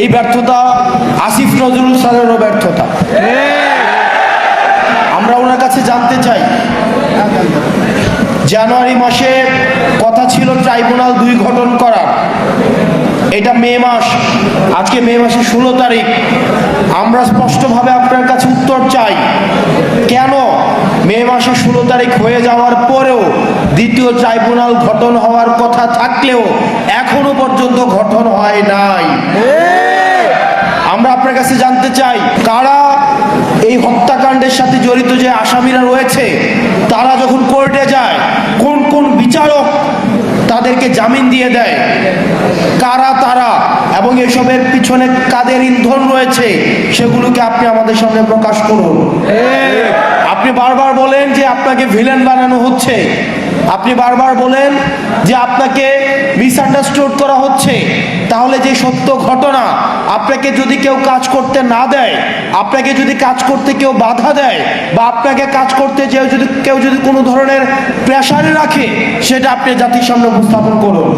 এই ব্যর্থতা আসিফ নজরুল স্যারেরও ব্যর্থতা। আমরা ওনার কাছে জানতে চাই, জানুয়ারি মাসে কথা ছিল ট্রাইব্যুনাল 2 গঠন করার, এটা মে মাস, আজকে মে মাসের 16 তারিখ। আমরা স্পষ্টভাবে আপনার কাছে উত্তর চাই, কেন মে মাসের 16 তারিখ হয়ে যাওয়ার পরেও দ্বিতীয় ট্রাইব্যুনাল গঠন হওয়ার কথা থাকলেও এখনো পর্যন্ত গঠন হয় নাই? আমরা আপনার কাছে জানতে চাই, কারা এই হত্যাকাণ্ডের সাথে জড়িত যে আসামিরা রয়েছে তারা যখন কোর্টে যায় কোন কোন বিচারক তাদেরকে জামিন দিয়ে দেয়, কারা তারা এবং এসবের পিছনে কাদের ইন্ধন রয়েছে সেগুলোকে আপনি আমাদের সামনে প্রকাশ করুন। আপনি বারবার বলেন যে আপনাকে ভিলেন বানানো হচ্ছে, আপনি বারবার বলেন যে আপনাকে মিসআন্ডারস্টুড করা হচ্ছে। তাহলে যে সত্য ঘটনা, আপনাকে যদি কেউ কাজ করতে না দেয়, আপনাকে যদি কাজ করতে কেউ বাধা দেয়, বা আপনাকে কাজ করতে কেউ যদি কোনো ধরনের প্রেশারে রাখে, সেটা আপনি জাতির সামনে উপস্থাপন করুন।